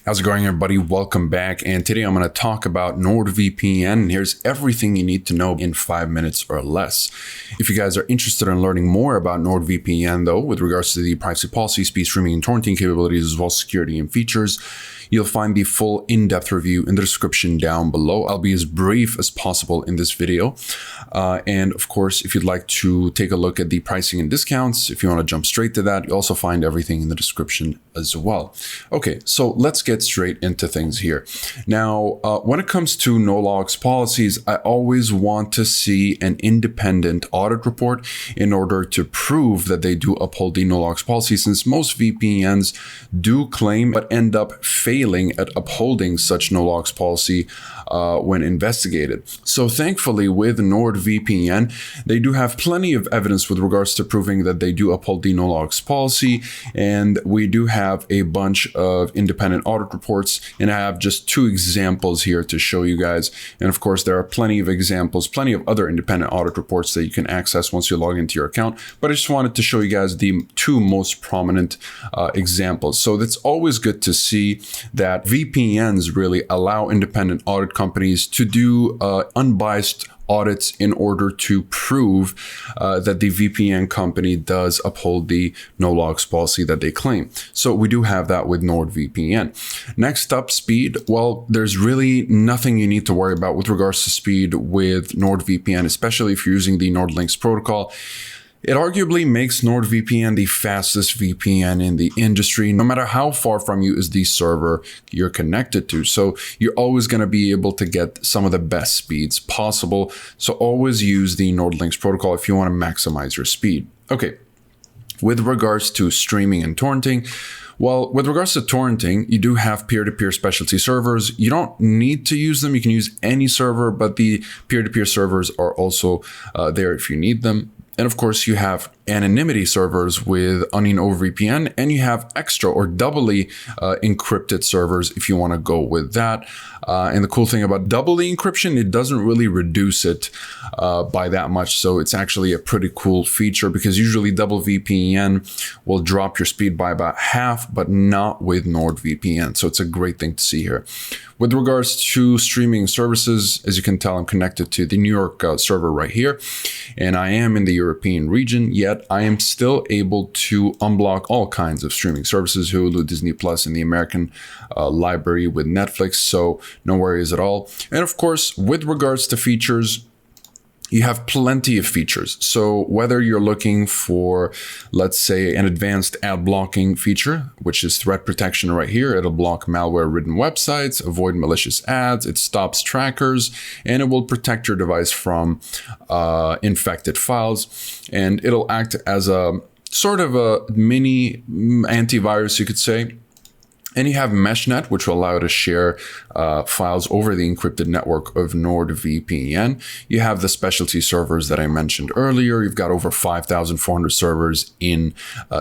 How's it going, everybody? Welcome back. And today I'm going to talk about NordVPN. Here's everything you need to know in 5 minutes or less. If you guys are interested in learning more about NordVPN, though, with regards to the privacy policy, speed streaming, and torrenting capabilities, as well as security and features, you'll find the full in-depth review in the description down below. I'll be as brief as possible in this video. And of course, if you'd like to take a look at the pricing and discounts, if you want to jump straight to that, you'll also find everything in the description as well. Okay, so let's get straight into things here. Now, when it comes to no-logs policies, I always want to see an independent audit report in order to prove that they do uphold the no-logs policy, since most VPNs do claim but end up failing at upholding such no-logs policy when investigated. So thankfully, with NordVPN, they do have plenty of evidence with regards to proving that they do uphold the no-logs policy, and we do have a bunch of independent audit reports, and I have just 2 examples here to show you guys. And of course, there are plenty of examples, plenty of other independent audit reports that you can access once you log into your account, but I just wanted to show you guys the 2 most prominent examples. So that's always good to see that VPNs really allow independent audit companies to do unbiased audits in order to prove that the VPN company does uphold the no-logs policy that they claim. So we do have that with NordVPN. Next up, speed. Well, there's really nothing you need to worry about with regards to speed with NordVPN, especially if you're using the NordLynx protocol. It arguably makes NordVPN the fastest VPN in the industry, no matter how far from you is the server you're connected to. So you're always going to be able to get some of the best speeds possible. So always use the NordLynx protocol if you want to maximize your speed. Okay, with regards to streaming and torrenting, well, with regards to torrenting, you do have peer-to-peer specialty servers. You don't need to use them. You can use any server, but the peer-to-peer servers are also there if you need them. And of course, you have anonymity servers with Onion over VPN, and you have extra or doubly encrypted servers if you want to go with that. And the cool thing about doubly encryption, it doesn't really reduce it by that much. So it's actually a pretty cool feature, because usually double VPN will drop your speed by about half, but not with NordVPN. So it's a great thing to see here. With regards to streaming services, as you can tell, I'm connected to the New York server right here, and I am in the European region, yet I am still able to unblock all kinds of streaming services, Hulu, Disney Plus, and the American library with Netflix, so no worries at all. And of course, with regards to features, you have plenty of features. So whether you're looking for, let's say, an advanced ad blocking feature, which is threat protection right here, it'll block malware-ridden websites, avoid malicious ads, it stops trackers, and it will protect your device from infected files. And it'll act as a sort of a mini antivirus, you could say. And you have MeshNet, which will allow you to share files over the encrypted network of NordVPN. You have the specialty servers that I mentioned earlier. You've got over 5,400 servers in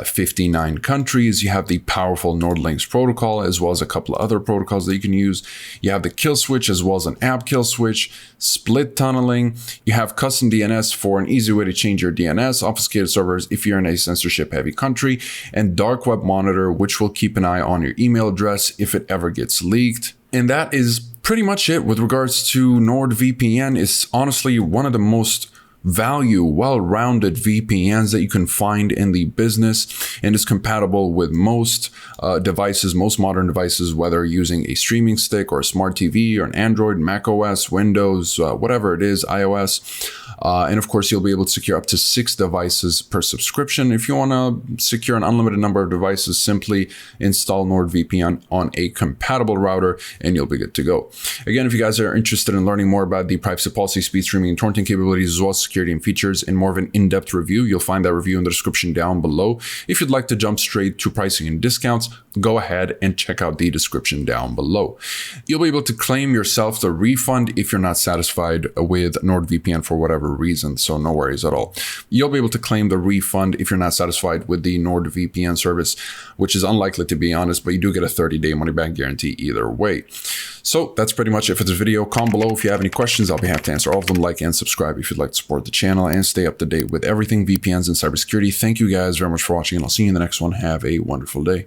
59 countries. You have the powerful NordLynx protocol, as well as a couple of other protocols that you can use. You have the kill switch, as well as an app kill switch, split tunneling. You have custom DNS for an easy way to change your DNS, obfuscated servers if you're in a censorship-heavy country, and dark web monitor, which will keep an eye on your email address if it ever gets leaked. And that is pretty much it with regards to NordVPN. It's honestly one of the most well-rounded VPNs that you can find in the business, and is compatible with most devices, most modern devices, whether using a streaming stick or a smart TV or an Android, Mac OS, Windows, whatever it is, iOS. And of course, you'll be able to secure up to 6 devices per subscription. If you want to secure an unlimited number of devices, simply install NordVPN on a compatible router and you'll be good to go. Again, if you guys are interested in learning more about the privacy policy, speed streaming, and torrenting capabilities, as well as security and features in more of an in-depth review, you'll find that review in the description down below. If you'd like to jump straight to pricing and discounts, go ahead and check out the description down below. You'll be able to claim yourself the refund if you're not satisfied with NordVPN for whatever reason, so no worries at all. You'll be able to claim the refund if you're not satisfied with the NordVPN service, which is unlikely to be honest, but you do get a 30-day money-back guarantee either way. So that's pretty much it for this video. Comment below if you have any questions. I'll be happy to answer all of them. Like and subscribe if you'd like to support the channel and stay up to date with everything VPNs and cybersecurity. Thank you guys very much for watching, and I'll see you in the next one. Have a wonderful day.